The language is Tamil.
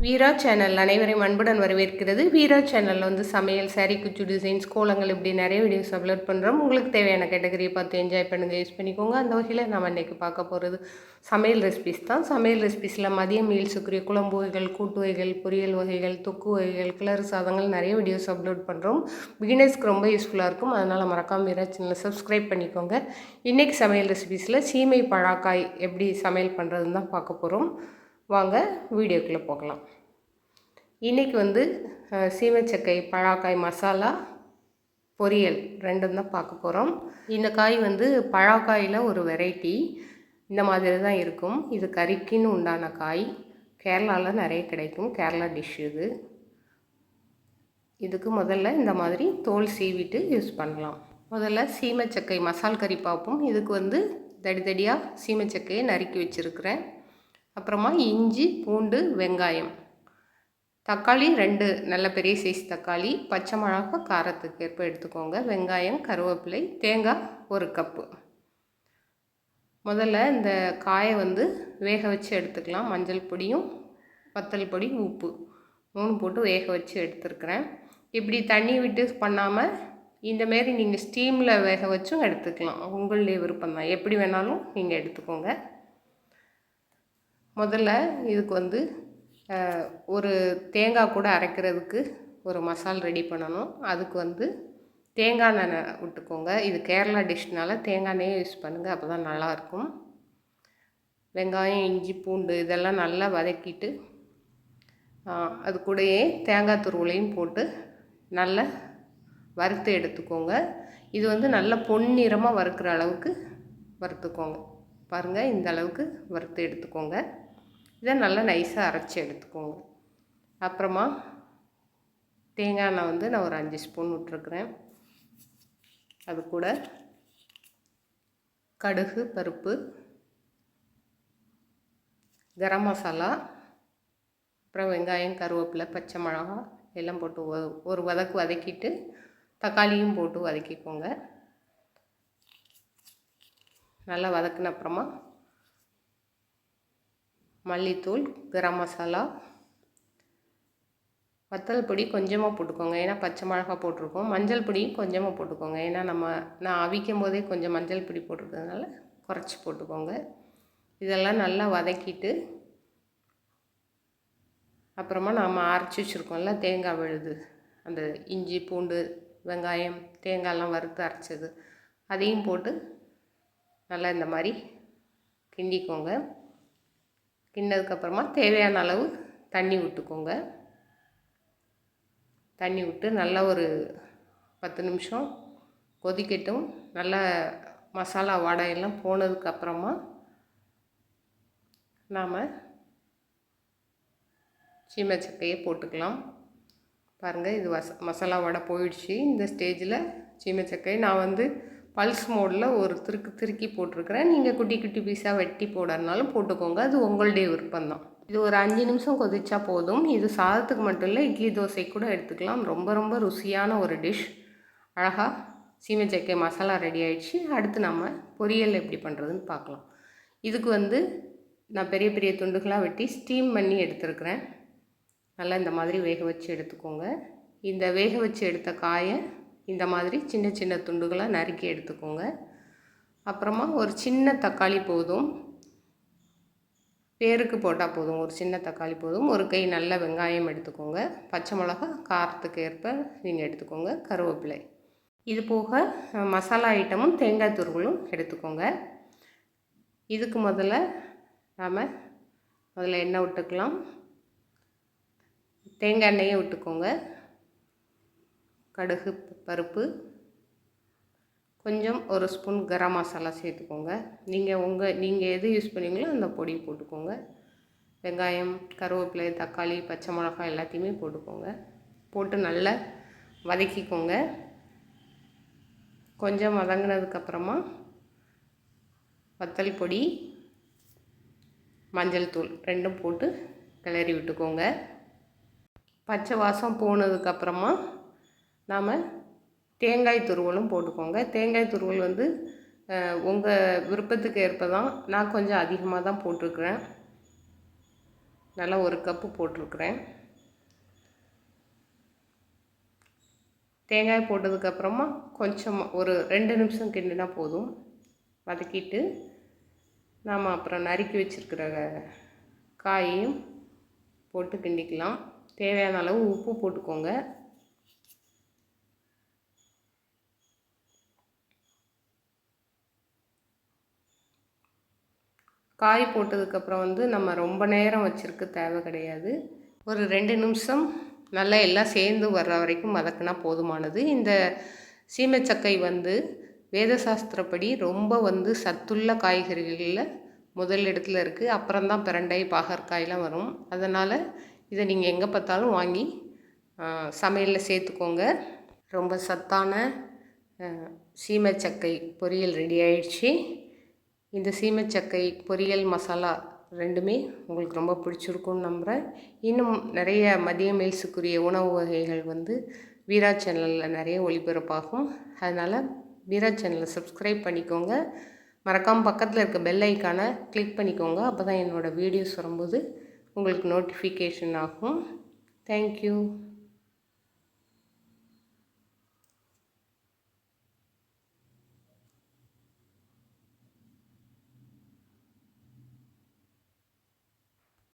வீரா சேனல் அனைவரையும் அன்புடன் வரவேற்கிறது. வீரா சேனலில் வந்து சமையல், சாரீ குச்சு டிசைன்ஸ், கோலங்கள் இப்படி நிறைய வீடியோஸ் அப்லோட் பண்ணுறோம். உங்களுக்கு தேவையான கேட்டகரியை பார்த்து என்ஜாய் பண்ணுங்கள், யூஸ் பண்ணிக்கோங்க. அந்த வகையில் நம்ம இன்றைக்கி பார்க்க போகிறது சமையல் ரெசிபிஸ் தான். சமையல் ரெசிபிஸில் மதிய மீல்ஸுக்குரிய குழம்பு வகைகள், கூட்டு வகைகள், பொரியல் வகைகள், தொக்கு வகைகள், கிளறு சாதங்கள் நிறைய வீடியோஸ் அப்லோட் பண்ணுறோம். பிகினர்ஸ்க்கு ரொம்ப யூஸ்ஃபுல்லாக இருக்கும். அதனால் மறக்காமல் வீரா சேனலை சப்ஸ்கிரைப் பண்ணிக்கோங்க. இன்றைக்கி சமையல் ரெசிபிஸில் சீமை பழாக்காய் எப்படி சமையல் பண்ணுறதுன்னு தான் பார்க்க போகிறோம். வாங்க வீடியோக்குள்ளே போகலாம். இன்றைக்கி வந்து சீமைச்சக்கை பழாக்காய் மசாலா, பொரியல் ரெண்டும் தான் பார்க்க போகிறோம். இந்த காய் வந்து பழாக்காயில் ஒரு வெரைட்டி. இந்த மாதிரி தான் இருக்கும். இது கறிக்குன்னு உண்டான காய். கேரளாவில் நிறைய கிடைக்கும். கேரளா டிஷ் இது. இதுக்கு முதல்ல இந்த மாதிரி தோல் சீவிட்டு யூஸ் பண்ணலாம். முதல்ல சீமைச்சக்கை மசால் கறி பார்ப்போம். இதுக்கு வந்து தடியாக சீமைச்சக்கையை நறுக்கி வச்சுருக்கிறேன். அப்புறமா இஞ்சி, பூண்டு, வெங்காயம், தக்காளி 2 நல்ல பெரிய சைஸ் தக்காளி, பச்சை மிளகாய் காரத்துக்கு ஏற்ப எடுத்துக்கோங்க, வெங்காயம், கருவேப்பிலை, தேங்காய் 1 கப்பு. முதல்ல இந்த காயை வந்து வேக வச்சு எடுத்துக்கலாம். மஞ்சள் பொடியும், வத்தல் பொடி, உப்பு 3 போட்டு வேக வச்சு எடுத்துருக்கிறேன். இப்படி தண்ணி விட்டு பண்ணாமல் இந்தமாரி நீங்கள் ஸ்டீமில் வேக வச்சும் எடுத்துக்கலாம். உங்களுடைய விருப்பம் தான், எப்படி வேணாலும் நீங்கள் எடுத்துக்கோங்க. முதல்ல இதுக்கு வந்து ஒரு தேங்காய் கூட அரைக்கிறதுக்கு ஒரு மசால் ரெடி பண்ணணும். அதுக்கு வந்து தேங்காய் எண்ணெய் விட்டுக்கோங்க. இது கேரளா டிஷ்னால தேங்காய் எண்ணெயே யூஸ் பண்ணுங்கள், அப்போ தான் நல்லாயிருக்கும். வெங்காயம், இஞ்சி, பூண்டு இதெல்லாம் நல்லா வதக்கிட்டு அது கூடயே தேங்காய் துருவலையும் போட்டு நல்லா வறுத்து எடுத்துக்கோங்க. இது வந்து நல்லா பொன்னிறமாக வறுக்கிற அளவுக்கு வறுத்துக்கோங்க. பாருங்கள், இந்த அளவுக்கு வறுத்து எடுத்துக்கோங்க. இதை நல்லா நைஸாக அரைச்சி எடுத்துக்கோங்க. அப்புறமா தேங்காய் எண்ணெய் வந்து நான் ஒரு 5 ஸ்பூன் விட்டுருக்குறேன். அது கூட கடுகு, பருப்பு, கரம் மசாலா, அப்புறம் வெங்காயம், கருவேப்பிலை, பச்சை மிளகாய் எல்லாம் போட்டு ஒரு வதக்கிட்டு தக்காளியும் போட்டு வதக்கிக்கோங்க. நல்லா வதக்கின அப்புறமா மல்லித்தூள், கரம் மசாலா, வத்தல் பொடி கொஞ்சமாக போட்டுக்கோங்க, ஏன்னா பச்சை மிளகாய் போட்டிருக்கோம். மஞ்சள் பொடியும் கொஞ்சமாக போட்டுக்கோங்க, ஏன்னா நான் அவிக்கும் போதே கொஞ்சம் மஞ்சள் பொடி போட்டிருக்கிறதுனால குறைச்சி போட்டுக்கோங்க. இதெல்லாம் நல்லா வதக்கிட்டு அப்புறமா நாம் அரைச்சி வச்சுருக்கோம்ல தேங்காய் விழுது, அந்த இஞ்சி, பூண்டு, வெங்காயம், தேங்காயெல்லாம் வறுத்து அரைச்சது அதையும் போட்டு நல்லா இந்த மாதிரி கிண்டிக்கோங்க. கிண்டதுக்கப்புறமா தேவையான அளவு தண்ணி விட்டுக்கோங்க. தண்ணி விட்டு நல்லா ஒரு 10 நிமிஷம் கொதிக்கட்டும். நல்லா மசாலா வாடையெல்லாம் போனதுக்கப்புறமா நாம் சீமைச்சக்கையை போட்டுக்கலாம். பாருங்கள், இது மசாலா வடை போயிடுச்சு. இந்த ஸ்டேஜில் சீமைச்சக்கையை நான் வந்து பல்ஸ் மோடில் ஒரு திருக்கி போட்டிருக்கிறேன். நீங்கள் குட்டி குட்டி பீஸாக வெட்டி போடுறதுனாலும் போட்டுக்கோங்க, அது உங்களுடைய விருப்பம்தான். இது ஒரு 5 நிமிஷம் கொதிச்சா போதும். இது சாதத்துக்கு மட்டும் இல்லை, இட்லி தோசை கூட எடுத்துக்கலாம். ரொம்ப ரொம்ப ருசியான ஒரு டிஷ். அழகாக சீமைச்சக்கை மசாலா ரெடி ஆகிடுச்சு. அடுத்து நம்ம பொரியல் எப்படி பண்ணுறதுன்னு பார்க்கலாம். இதுக்கு வந்து நான் பெரிய பெரிய துண்டுகளாக வெட்டி ஸ்டீம் பண்ணி எடுத்துருக்கிறேன். நல்லா இந்த மாதிரி வேக வச்சு எடுத்துக்கோங்க. இந்த வேக வச்சு எடுத்த காயை இந்த மாதிரி சின்ன சின்ன துண்டுகளாக நறுக்கி எடுத்துக்கோங்க. அப்புறமா ஒரு சின்ன தக்காளி போதும், பேருக்கு போட்டால் போதும், ஒரு சின்ன தக்காளி போதும். ஒரு கை நல்ல வெங்காயம் எடுத்துக்கோங்க. பச்சை மிளகாய் காரத்துக்கு ஏற்ப நீங்கள் எடுத்துக்கோங்க. கருவேப்பிலை, இது போக மசாலா ஐட்டமும் தேங்காய் துருவலும் எடுத்துக்கோங்க. இதுக்கு முதல்ல எண்ணெய் விட்டுக்கலாம். தேங்காய் எண்ணெயை விட்டுக்கோங்க. கடுகு, பருப்பு, கொஞ்சம் 1 ஸ்பூன் கரம் மசாலா சேர்த்துக்கோங்க. நீங்கள் எது யூஸ் பண்ணுவீங்களோ அந்த பொடி போட்டுக்கோங்க. வெங்காயம், கருவேப்பிலை, தக்காளி, பச்சை மிளகாய் எல்லாத்தையுமே போட்டுக்கோங்க. போட்டு நல்லா வதக்கிக்கோங்க. கொஞ்சம் வதங்கினதுக்கப்புறமா வத்தல் பொடி, மஞ்சள் தூள் 2ம் போட்டு கிளறி விட்டுக்கோங்க. பச்சை வாசம் போனதுக்கப்புறமா நாம் தேங்காய் துருவலும் போட்டுக்கோங்க. தேங்காய் துருவல் வந்து உங்கள் விருப்பத்துக்கு ஏற்ப தான். நான் கொஞ்சம் அதிகமாக தான் போட்டிருக்கிறேன். நல்லா 1 கப்பு போட்டிருக்கிறேன். தேங்காய் போட்டதுக்கப்புறமா கொஞ்சமாக ஒரு 2 நிமிஷம் கிண்டினா போதும். வதக்கிட்டு நாம் அப்புறம் நறுக்கி வச்சுருக்கிற காயையும் போட்டு கிண்டிக்கலாம். தேவையான அளவு உப்பு போட்டுக்கோங்க. காய் போட்டதுக்கப்புறம் நம்ம ரொம்ப நேரம் வச்சுருக்க தேவை கிடையாது. ஒரு 2 நிமிஷம் நல்லா எல்லாம் சேர்ந்து வர்ற வரைக்கும் வதக்கினா போதுமானது. இந்த சீமைச்சக்கை வேத சாஸ்திரப்படி ரொம்ப சத்துள்ள காய்கறிகளில் முதல் இடத்துல இருக்குது. அப்புறம்தான் பிரண்டை, பாகற்காயெலாம் வரும். அதனால் இதை நீங்கள் எங்கே பார்த்தாலும் வாங்கி சமையலில் சேர்த்துக்கோங்க. ரொம்ப சத்தான சீமைச்சக்கை பொரியல் ரெடி ஆயிடுச்சு. இந்த சீமைச்சக்கை பொரியல் மசாலா ரெண்டுமே உங்களுக்கு ரொம்ப பிடிச்சிருக்குன்னு நம்புகிறேன். இன்னும் நிறைய மதிய மீல்ஸுக்குரிய உணவு வகைகள் வீரா சேனலில் நிறைய ஒளிபரப்பாகும். அதனால் வீரா சேனலை சப்ஸ்கிரைப் பண்ணிக்கோங்க. மறக்காமல் பக்கத்தில் இருக்க பெல் ஐக்கானை கிளிக் பண்ணிக்கோங்க. அப்போ தான் என்னோடய வீடியோஸ் வரும்போது உங்களுக்கு நோட்டிஃபிகேஷன் ஆகும். தேங்க்யூ.